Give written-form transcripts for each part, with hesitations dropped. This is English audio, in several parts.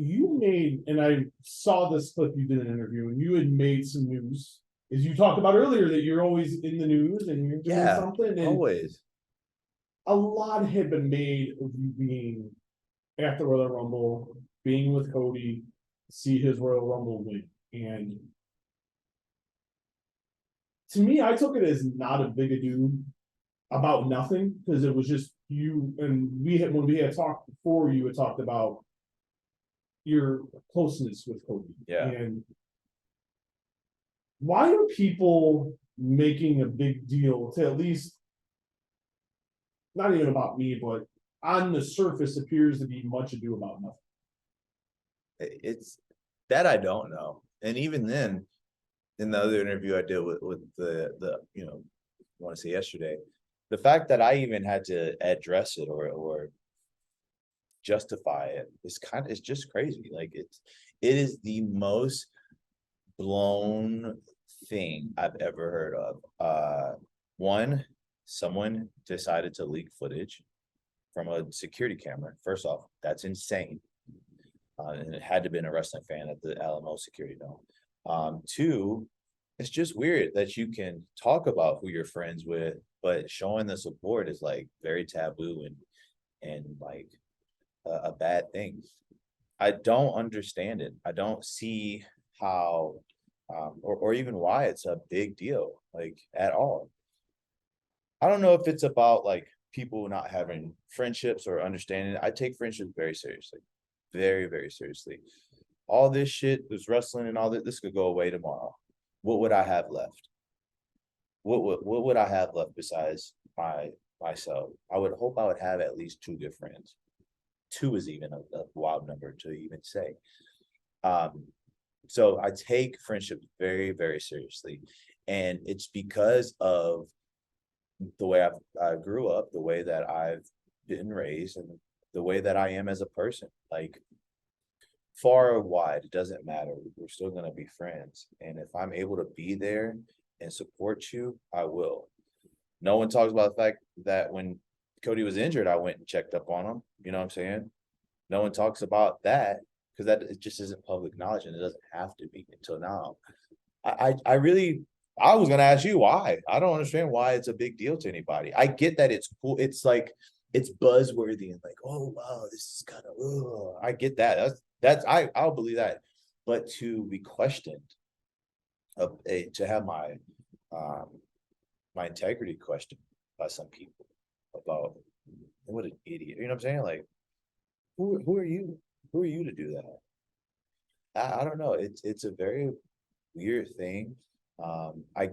you made, and I saw this clip you did an interview, and you had made some news, as you talked about earlier, that you're always in the news and you're doing something, and always. a lot had been made of you being at the Royal Rumble, being with Cody, see his Royal Rumble win. And to me, I took it as not a big ado about nothing, because it was just you, and when we had talked before, you had talked about your closeness with Cody. Yeah. And why are people making a big deal to, at least not even about me, but on the surface appears to be much ado about nothing? It's that I don't know. And even then, in the other interview I did with the I want to say yesterday, the fact that I even had to address it or justify it is just crazy. Like it is the most blown thing I've ever heard of. One, someone decided to leak footage from a security camera. First off, that's insane. And it had to have been a wrestling fan at the Alamo Security Dome. Two, it's just weird that you can talk about who you're friends with, but showing the support is like very taboo and like a bad thing. I don't understand it. I don't see how or even why it's a big deal, like at all. I don't know if it's about like people not having friendships or understanding. I take friendships very seriously, very, very seriously. All this shit, this wrestling and all that, this could go away tomorrow. What would I have left? What would I have left besides myself? I would hope I would have at least two good friends. Two is even a wild number to even say. So I take friendship very, very seriously. And it's because of the way I grew up, the way that I've been raised, and the way that I am as a person. Like far or wide, it doesn't matter. We're still gonna be friends. And if I'm able to be there and support you, I will. No one talks about the fact that when Cody was injured, I went and checked up on him. You know what I'm saying? No one talks about that because that it just isn't public knowledge, and it doesn't have to be until now. I was gonna ask you why. I don't understand why it's a big deal to anybody. I get that it's cool. It's like it's buzzworthy and like, oh wow, this is kind of. I get that. I'll believe that. But to be questioned, to have my integrity questioned by some people about what an idiot. You know what I'm saying? Like, who are you? Who are you to do that? I don't know. It's a very weird thing. I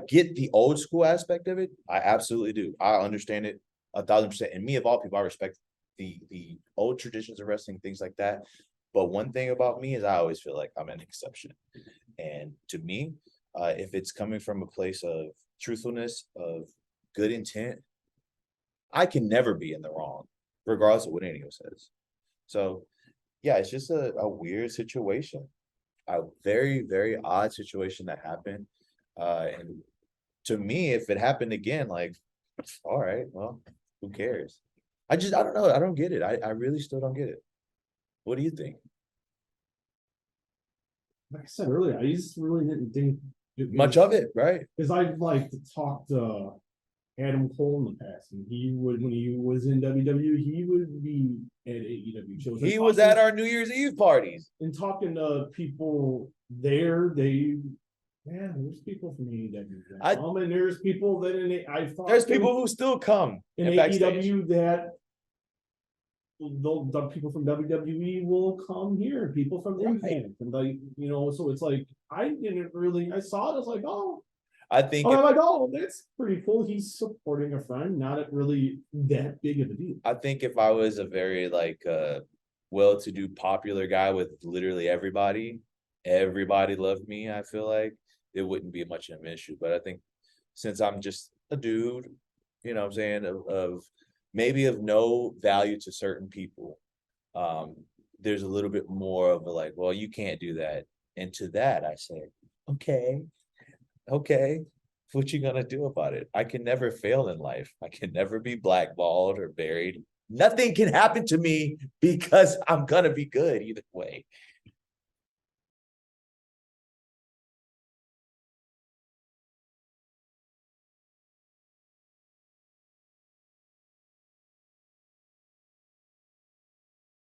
get the old school aspect of it. I absolutely do. I understand it 1,000%. And me of all people, I respect the old traditions of wrestling, things like that. But one thing about me is I always feel like I'm an exception. And to me, if it's coming from a place of truthfulness, of good intent, I can never be in the wrong, regardless of what anyone says. So yeah, it's just a weird situation. A very, very odd situation that happened. And to me, if it happened again, like, all right, well, who cares? I don't know. I don't get it. I really still don't get it. What do you think? Like I said earlier, I just really didn't think Much of it, right? Because I'd like to talk to Adam Cole in the past, and he would, when he was in WWE, he would be at AEW shows. He was at our New Year's Eve parties. And talking to people there, there's people from AEW. And there's people that there's people who still come in AEW that the people from WWE will come here, people from Impact, and like, so it's like I saw it, I was like, I'm like, oh, that's pretty cool. He's supporting a friend, not really that big of a deal. I think if I was a very well-to-do popular guy with literally everybody loved me, I feel like it wouldn't be much of an issue. But I think since I'm just a dude, you know what I'm saying, of maybe of no value to certain people, there's a little bit more of a like, well, you can't do that. And to that, I say, okay, what you gonna do about it? I can never fail in life. I can never be blackballed or buried. nothing can happen to me because I'm gonna be good either way.